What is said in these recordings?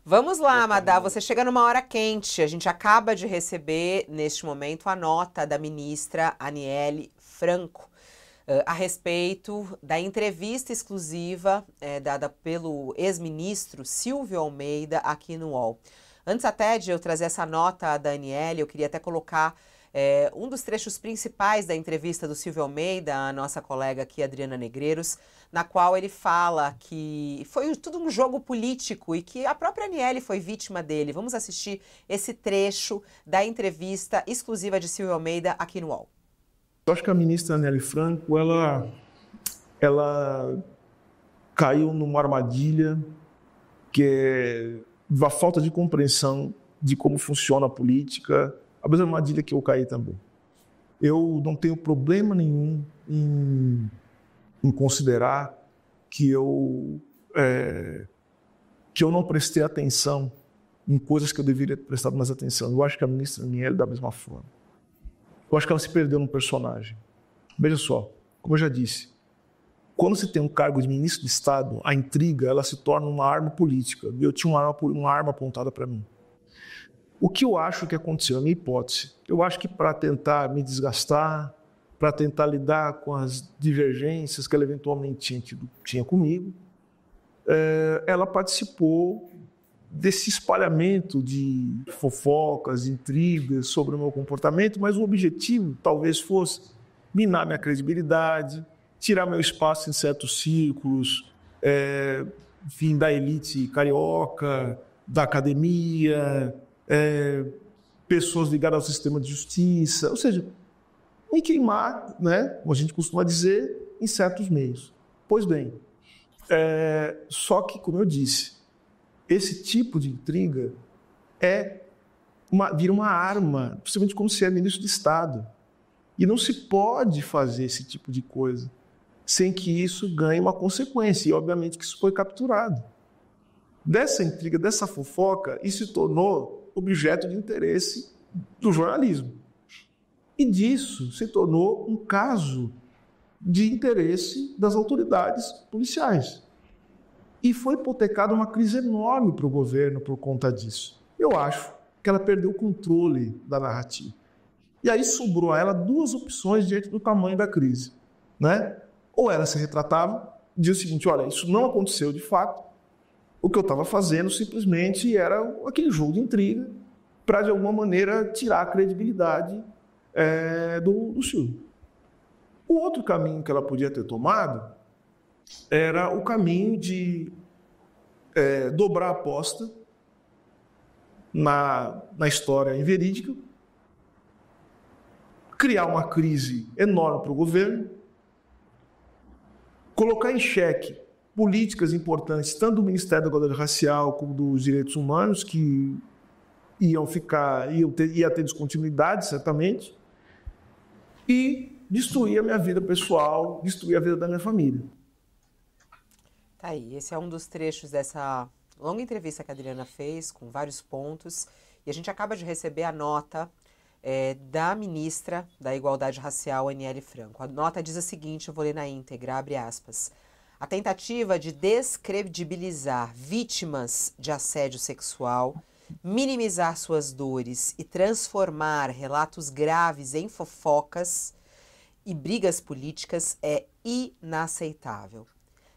Vamos lá, Amadá, você chega numa hora quente. A gente acaba de receber, neste momento, a nota da ministra Aniele Franco a respeito da entrevista exclusiva dada pelo ex-ministro Silvio Almeida aqui no UOL. Antes até de eu trazer essa nota da Aniele, eu queria até colocar um dos trechos principais da entrevista do Silvio Almeida, a nossa colega aqui, Adriana Negreiros, na qual ele fala que foi tudo um jogo político e que a própria Aniele foi vítima dele. Vamos assistir esse trecho da entrevista exclusiva de Silvio Almeida aqui no UOL. Eu acho que a ministra Aniele Franco, ela caiu numa armadilha que é da falta de compreensão de como funciona a política, a mesma armadilha que eu caí também. Eu não tenho problema nenhum em considerar que eu não prestei atenção em coisas que eu deveria ter prestado mais atenção. Eu acho que a ministra Aniele da mesma forma. Eu acho que ela se perdeu num personagem. Veja só, como eu já disse, quando se tem um cargo de ministro de Estado, a intriga ela se torna uma arma política. Eu tinha uma arma apontada para mim. O que eu acho que aconteceu, a minha hipótese, eu acho que para tentar me desgastar, para tentar lidar com as divergências que ela eventualmente tinha comigo, ela participou desse espalhamento de fofocas, de intrigas sobre o meu comportamento, mas o objetivo talvez fosse minar minha credibilidade, tirar meu espaço em certos círculos, enfim, da elite carioca, da academia, pessoas ligadas ao sistema de justiça, ou seja, me queimar, né, como a gente costuma dizer, em certos meios. Pois bem, só que, como eu disse, esse tipo de intriga vira uma arma, principalmente quando você é ministro de Estado. E não se pode fazer esse tipo de coisa sem que isso ganhe uma consequência. E, obviamente, que isso foi capturado. Dessa intriga, dessa fofoca, isso se tornou objeto de interesse do jornalismo. E disso se tornou um caso de interesse das autoridades policiais. E foi hipotecada uma crise enorme para o governo por conta disso. Eu acho que ela perdeu o controle da narrativa. E aí sobrou a ela duas opções diante do tamanho da crise, né? Ou ela se retratava, dizia o seguinte: olha, isso não aconteceu de fato, o que eu estava fazendo simplesmente era aquele jogo de intriga para, de alguma maneira, tirar a credibilidade do Silvio. O outro caminho que ela podia ter tomado era o caminho de dobrar a aposta na história inverídica, criar uma crise enorme para o governo, colocar em xeque políticas importantes, tanto do Ministério da Igualdade Racial como dos Direitos Humanos, que ia ter descontinuidade, certamente, e destruir a minha vida pessoal, destruir a vida da minha família. Tá aí, esse é um dos trechos dessa longa entrevista que a Adriana fez, com vários pontos, e a gente acaba de receber a nota da ministra da Igualdade Racial, Aniele Franco. A nota diz o seguinte, eu vou ler na íntegra, abre aspas: a tentativa de descredibilizar vítimas de assédio sexual, minimizar suas dores e transformar relatos graves em fofocas e brigas políticas é inaceitável.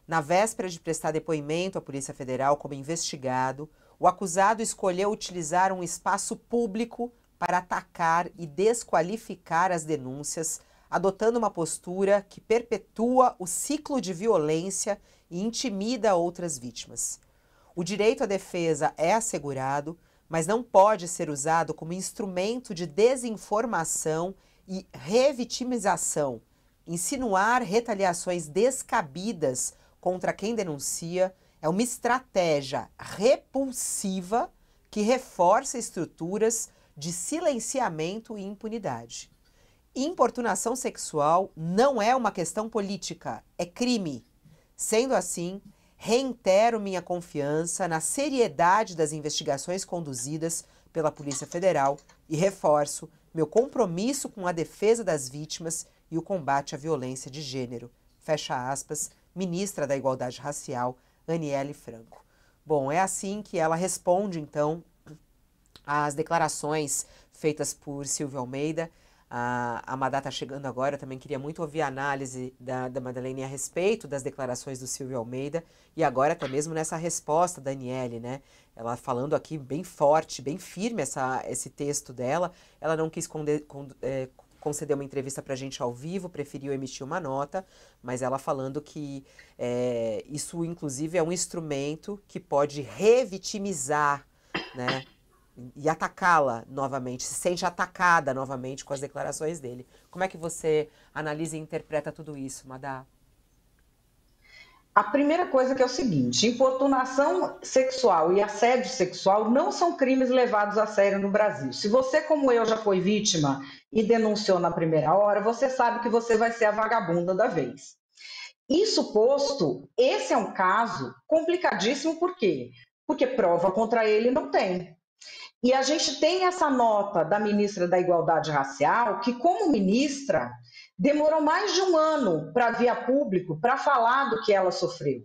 Na véspera de prestar depoimento à Polícia Federal como investigado, o acusado escolheu utilizar um espaço público para atacar e desqualificar as denúncias, adotando uma postura que perpetua o ciclo de violência e intimida outras vítimas. O direito à defesa é assegurado, mas não pode ser usado como instrumento de desinformação e revitimização. Insinuar retaliações descabidas contra quem denuncia é uma estratégia repulsiva que reforça estruturas de silenciamento e impunidade. Importunação sexual não é uma questão política, é crime. Sendo assim, reitero minha confiança na seriedade das investigações conduzidas pela Polícia Federal e reforço meu compromisso com a defesa das vítimas e o combate à violência de gênero. Fecha aspas, ministra da Igualdade Racial, Aniele Franco. Bom, é assim que ela responde, então, às declarações feitas por Silvia Almeida. A Madá está chegando agora, eu também queria muito ouvir a análise da Madeleine a respeito das declarações do Silvio Almeida e agora até mesmo nessa resposta da Aniele, né? Ela falando aqui bem forte, bem firme esse texto dela. Ela não quis conceder uma entrevista para a gente ao vivo, preferiu emitir uma nota, mas ela falando que isso, inclusive, é um instrumento que pode revitimizar, né? E atacá-la novamente, se sente atacada novamente com as declarações dele. Como é que você analisa e interpreta tudo isso, Madá? A primeira coisa que é o seguinte, importunação sexual e assédio sexual não são crimes levados a sério no Brasil. Se você, como eu, já foi vítima e denunciou na primeira hora, você sabe que você vai ser a vagabunda da vez. Isso posto, esse é um caso complicadíssimo, por quê? Porque prova contra ele não tem. E a gente tem essa nota da ministra da Igualdade Racial, que, como ministra, demorou mais de um ano para vir a público para falar do que ela sofreu.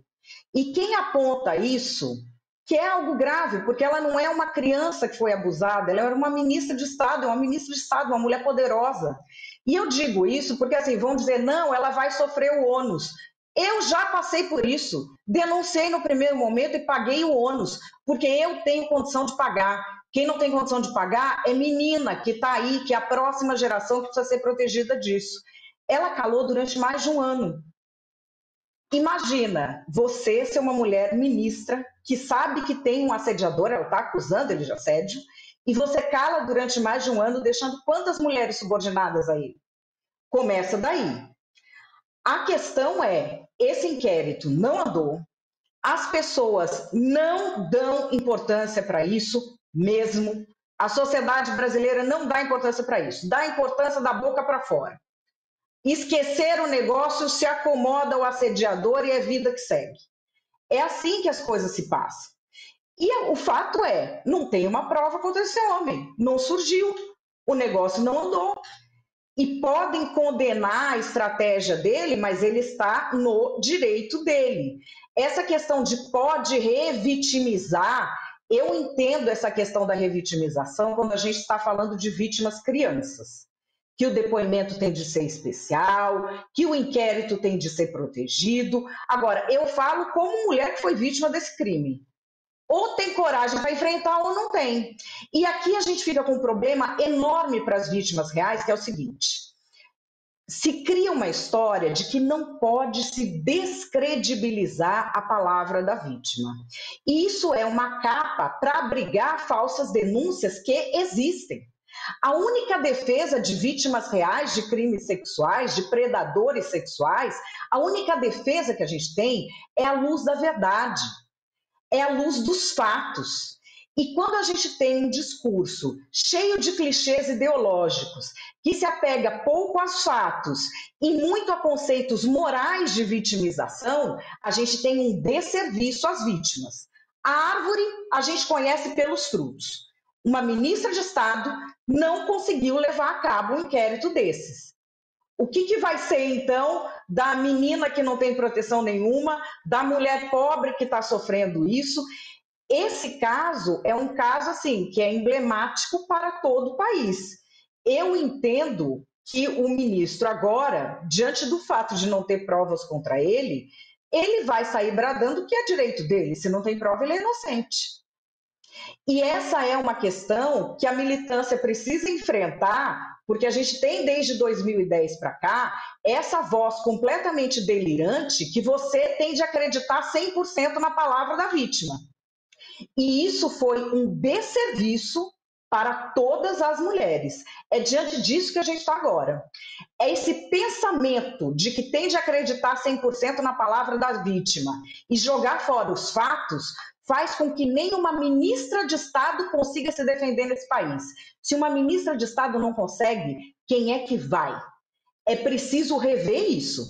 E quem aponta isso, que é algo grave, porque ela não é uma criança que foi abusada, ela era uma ministra de Estado, é uma ministra de Estado, uma mulher poderosa. E eu digo isso porque, assim, vão dizer, não, ela vai sofrer o ônus. Eu já passei por isso, denunciei no primeiro momento e paguei o ônus, porque eu tenho condição de pagar. Quem não tem condição de pagar é menina que está aí, que é a próxima geração que precisa ser protegida disso. Ela calou durante mais de um ano. Imagina você ser uma mulher ministra que sabe que tem um assediador, ela está acusando ele de assédio, e você cala durante mais de um ano, deixando quantas mulheres subordinadas a ele? Começa daí. A questão é, esse inquérito não andou, as pessoas não dão importância para isso mesmo, a sociedade brasileira não dá importância para isso, dá importância da boca para fora. Esquecer o negócio, se acomoda o assediador e é vida que segue. É assim que as coisas se passam. E o fato é, não tem uma prova contra esse homem, não surgiu, o negócio não andou. E podem condenar a estratégia dele, mas ele está no direito dele. Essa questão de pode revitimizar, eu entendo essa questão da revitimização quando a gente está falando de vítimas crianças, que o depoimento tem de ser especial, que o inquérito tem de ser protegido. Agora, eu falo como mulher que foi vítima desse crime. Ou tem coragem para enfrentar ou não tem. E aqui a gente fica com um problema enorme para as vítimas reais, que é o seguinte: se cria uma história de que não pode se descredibilizar a palavra da vítima. E isso é uma capa para abrigar falsas denúncias que existem. A única defesa de vítimas reais de crimes sexuais, de predadores sexuais, a única defesa que a gente tem é a luz da verdade. É a luz dos fatos. E quando a gente tem um discurso cheio de clichês ideológicos, que se apega pouco aos fatos e muito a conceitos morais de vitimização, a gente tem um desserviço às vítimas. A árvore a gente conhece pelos frutos. Uma ministra de Estado não conseguiu levar a cabo um inquérito desses. O que vai ser, então, da menina que não tem proteção nenhuma, da mulher pobre que está sofrendo isso? Esse caso é um caso, assim, que é emblemático para todo o país. Eu entendo que o ministro agora, diante do fato de não ter provas contra ele, ele vai sair bradando que é direito dele. Se não tem prova, ele é inocente. E essa é uma questão que a militância precisa enfrentar, porque a gente tem desde 2010 para cá essa voz completamente delirante que você tem de acreditar 100% na palavra da vítima. E isso foi um desserviço para todas as mulheres. É diante disso que a gente está agora. É esse pensamento de que tem de acreditar 100% na palavra da vítima e jogar fora os fatos faz com que nenhuma ministra de Estado consiga se defender nesse país. Se uma ministra de Estado não consegue, quem é que vai? É preciso rever isso.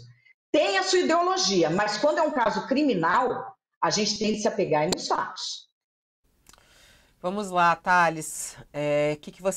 Tem a sua ideologia, mas quando é um caso criminal, a gente tem que se apegar nos fatos. Vamos lá, Thales. O que você